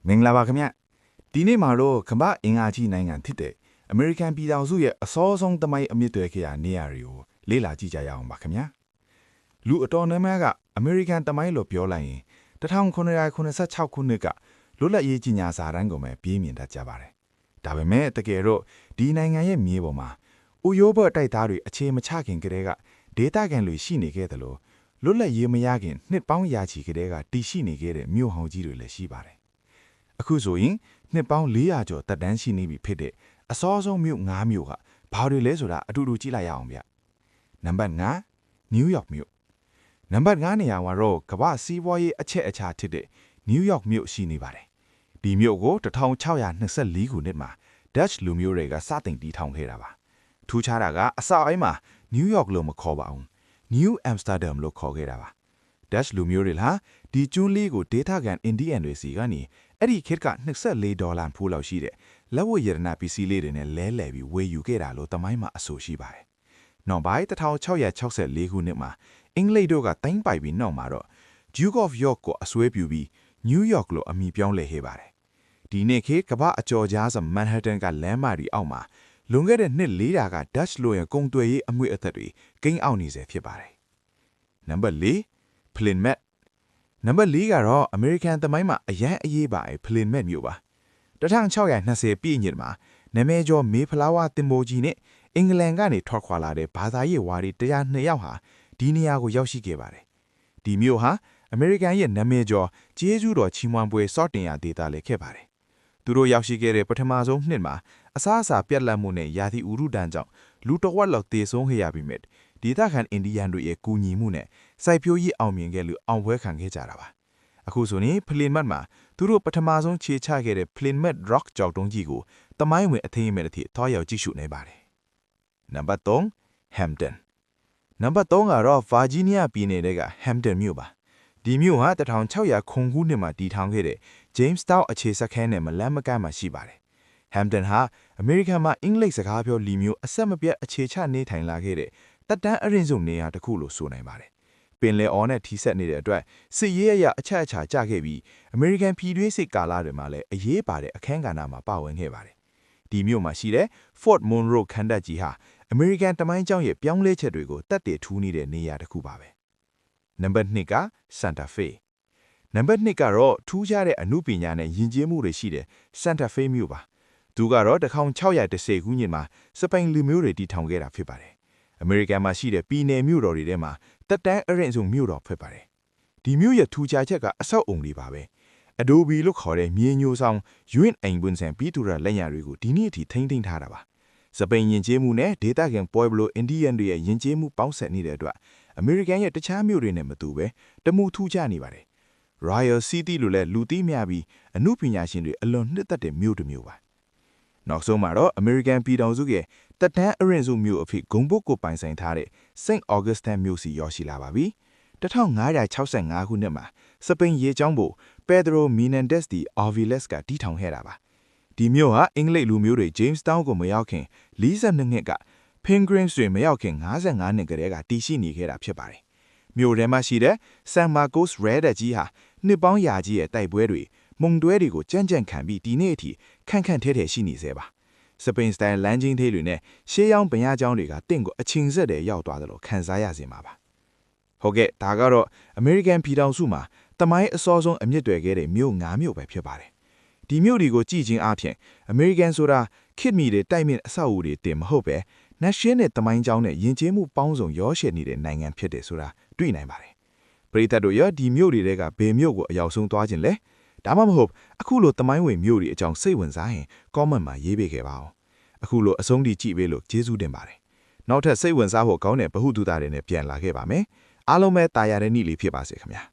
မင်္ဂလာပါခင်ဗျဒီနေ့မှာတော့ကမ္ဘာအင်အားကြီးနိုင်ငံဖြစ်တဲ့အမေရိကန်ပြည်ထောင်စုရဲ့အစောဆုံးသမိုင်းအမြင့်တွေခဲ့ရနေရာတွေကိုလေ့လာကြည့်ကြရအောင်ပါခင်ဗျာလူအတော်များများကအမေရိကန်သမိုင်းလို့ပြောလိုက်ရင်1986ခုနှစ်ကလွတ်လပ်ရေးကြီးညာစာတမ်းကိုပဲပြေးမြင်တတ်ကြပါတယ်ဒါပေမဲ့တကယ်တော့ဒီနိုင်ငံရဲ့မြေပေါ်မှာဥရောပတိုက်သားတွေအခြေမချခင်ကတည်းကဒေသခံတွေရှိနေခဲ့တယ်လို့လွတ်လပ်ရေးမရခင်နှစ်ပေါင်းရာချီကတည်းကတည်ရှိနေခဲ့တဲ့မြို့ဟောင်းကြီးတွေလည်းရှိပါတယ်အခုဆိုရင်နှစ်ပေါင်း400ကျော်တက်တန်းရှိနေပြီဖြစ်တဲ့အစောဆုံးမြို့9မြို့ကဘာတွေလဲဆိုတာအတူတူကြည့်လိုက်ရအောင်ဗျနံပါတ်5နယူးယောက်မြို့နံပါတ်5နေရာမှာတော့ကမ္ဘာစီးပွားရေးအချက်အချာဖြစ်တဲ့နယူးယောက်မြို့ရှိနေပါတယ်ဒီမြို့ကို1624ခုနှစ်မှာ Dutch လူမျိုးတွေကစတင်တည်ထောင်ခဲ့တာပါထူးခြားတာကအစအိမ်မှာနယူးယောက်လို့မခေါ်ပါဘူး New Amsterdam လို့ခေါ်ခဲ့တာပါ Dutch လူမျိုးတွေဟာဒီကျွန်းလေးကိုဒေသခံအင်ဒီယန်တွေစီကနေအဲ့ဒီခေတ်က$24ဖိုးလောက်ရှိတဲ့လက်ဝတ်ရတနာပစ္စည်းလေးတွေနဲ့လဲလှယ်ပြီးဝယ်ယူခဲ့တာလို့သမိုင်းမှာအဆိုရှိပါတယ်။နောက်ပိုင်း1664ခုနှစ်မှာအင်္ဂလိပ်တို့ကတိုင်းပိုက်ပြီးနောက်မှာတော့ Duke of York ကိုအစွဲပြုပြီး New York လို့အမည်ပြောင်းလဲခဲ့ပါတယ်။ဒီနေ့ခေတ်ကမ္ဘာအကျော်ကြားဆုံး Manhattan ကလမ်းမကြီးအောက်မှာလွန်ခဲ့တဲ့နှစ်400က Dutch လို့ရကုန်သွယ်ရေးအမွေအသက်တွေကိန်းအောက်နေစေဖြစ်ပါတယ်။နံပါတ်4 Plymouthနံပါတ်4ကတော့ American သမိုင်းမှာအရန်အရေးပါPlymouth မြို့ပါ1620ပြည့်နှစ်မှာနာမည်ကျော်မေဖလားဝါတင်ပိုကြီးနဲ့အင်္ဂလန်ကနေထွက်ခွာလာတဲ့ဘာသာရေးဝါဒီ102ယောက်ဟာဒီနေရာကိုရောက်ရှိခဲ့ပါတယ်ဒီမြို့ဟာ American ရဲ့နာမည်ကျော်ကျေးဇူးတော်ချီးမွမ်းပွဲစော့တင်ရာဒေသလည်းခဲ့ပါတယ်သူတို့ရောက်ရှိခဲ့တဲ့ပထမဆုံးနှစ်မှာအစားအစာပြတ်လတ်မှုနဲ့ရာသီဥတုဒဏ်ကြောင့်လူတစ်ဝက်လောက်သေဆုံးခဲ့ရပြီးမြစ်ဒေသခံအင်ဒီယန်တွေရဲ့ကူညီမှုနဲ့စိုက်ပျိုးရေးအောင်မြင်ခဲ့လို့အောင်ပွဲခံခဲ့ကြတာပါအခုဆိုရင် Plymouth မှာသူတို့ပထမဆုံးခြေချခဲ့တဲ့ Plymouth Rock ကြောက်တုံးကြီးကိုတမိုင်းဝင်အထင်းအမြစ်အထိထောက်ရောက်ကြည့်ရှုနေပါတယ်နံပါတ်3 Hampton နံပါတ်3ကတော့ Virginia ပြည်နယ်က Hampton မြို့ပါဒီမြို့ဟာ1600ခုနှစ်မှာတည်ထောင်ခဲ့တဲ့ Jamestown အခြေစခန်းနဲ့မလမ်းမကမ်းမှာရှိပါတယ် Hampton ဟာ American မှာအင်္ဂလိပ်စကားပြောလူမျိုးအဆက်မပြတ်အခြေချနေထိုင်လာခဲ့တဲ့တက်တန်းအရင်ဆုံးနေရာတစ်ခုလို့ဆိုနိုင်ပါတယ်ပင်လယ်အော်နဲ့ထိစပ်နေတဲ့အတွက်စစ်ရေးအရာအချက်အချာကျခဲ့ပြီး American ပြည်တွင်းစစ်ကာလတွေမှာလည်းအရေးပါတဲ့အခန်းကဏ္ဍမှာပါဝင်ခဲ့ပါတယ်ဒီမြို့မှာရှိတဲ့ Fort Monroe ခန်းတပ်ကြီးဟာ American တမိုင်းကြောင်းရဲ့ပြောင်းလဲချက်တွေကိုတက်တည်ထူးနေတဲ့နေရာတစ်ခုပါပဲနံပါတ်2က Santa Fe နံပါတ်2ကတော့ထူးခြားတဲ့အမှုပညာနဲ့ယဉ်ကျေးမှုတွေရှိတဲ့ Santa Fe မြို့ပါသူကတော့1610ခုနှစ်မှာစပိန်လူမျိုးတွေတည်ထောင်ခဲ့တာဖြစ်ပါတယ်အမေရိကန်မှာရှိတဲ့ပြည်နယ်မြို့တော်တွေထဲမှာတက်တန်းအရင်ဆုံးမြို့တော်ဖြစ်ပါတယ်ဒီမြို့ရဲ့ထူးခြားချက်ကအဆောက်အုံတွေပါပဲ Adobe လို့ခေါ်တဲ့မြေညိုဆောင်ရွင့်အိမ်ပွင့်ဆန်ပြီးသူရလက်ရတွေကိုဒီနေ့အထိထိန်းသိမ်းထားတာပါစပိန်ယဉ်ကျေးမှုနဲ့ဒေသခံ Pueblo Indian တွေရဲ့ယဉ်ကျေးမှုပေါင်းစပ်နေတဲ့အတွက်အမေရိကန်ရဲ့တခြားမြို့တွေနဲ့မတူပဲတမူထူးခြားနေပါတယ် Royal City လို့လည်းလူသိများပြီးအမှုပညာရှင်တွေအလွန်နှစ်သက်တဲ့မြို့တစ်မြို့ပါနောက်ဆုံးမှာတော့ American ပြည်ထောင်စုရဲ့တက်တန်းအရင်ဆုံးမြို့အဖြစ်ဂုဏ်ပုတ်ကိုပိုင်ဆိုင်ထားတဲ့ St. Augustine မြို့စီရောက်ရှိလာပါပြီ1565ခုနှစ်မှာစပိန်ရေကြောင်းပို့ Pedro Menendez de Aviles ကတည်ထောင်ခဲ့တာပါဒီမြို့ဟာအင်္ဂလိပ်လူမျိုးတွေ Jamestown ကိုမရောက်ခင်42နှစ်က Pilgrims တွေမရောက်ခင်55နှစ်ကတည်းကတည်ရှိနေခဲ့တာဖြစ်ပါတယ်မြို့ထဲမှာရှိတဲ့ San Marcos Red ကြီးဟာနှစ်ပေါင်းရာကြီးရဲ့တိုက်ပွဲတွေမုံတွဲတွေကိုကြမ်းကြမ်းခံပြီးဒီနေ့အထိခန့်ခန့်ထဲထဲရှိနေသေးပါစပိန်စတိုင်လမ်းချင်းသေးတွေနဲ့ရှေးရောင်းပညာကျောင်းတွေကတင့်ကိုအချင်းဆက်တဲ့ရောက်သွားတယ်လို့ခန်းစားရစေမှာပါဟုတ်ကဲ့ဒါကတော့ American ပြည်ထောင်စုမှာတမိုင်းအစောဆုံးအမြင့်တွေခဲ့တဲ့မြို့9မြို့ပဲဖြစ်ပါတယ်ဒီမြို့တွေကိုကြည့်ချင်းအားဖြင့် American ဆိုတာခေတ်မီတဲ့တိုက်မြင့်အဆောက်အဦတွေတင်မဟုတ်ပဲ National တမိုင်းကျောင်းနဲ့ယဉ်ကျေးမှုပေါင်းစုံရောရှယ်နေတဲ့နိုင်ငံဖြစ်တယ်ဆိုတာတွေ့နိုင်ပါတယ်ပရိသတ်တို့ရဒီမြို့တွေကဘယ်မြို့ကိုအရောက်ဆုံးသွားခြင်းလဲဒါမှမဟုတ်အခုလိုတမိုင်းဝင်မြို့တွေအကြောင်းစိတ်ဝင်စားရင် comment မှာရေးပေးခဲ့ပါအောင်အခုလိုအဆုံးထိကြည့်ပေးလို့ကျေးဇူးတင်ပါတယ်နောက်ထပ်စိတ်ဝင်စားဖို့ကောင်းတဲ့ဗဟုသုတတွေနဲ့ပြန်လာခဲ့ပါမယ်အားလုံးပဲတာယာတဲ့နေ့လေးဖြစ်ပါစေခင်ဗျာ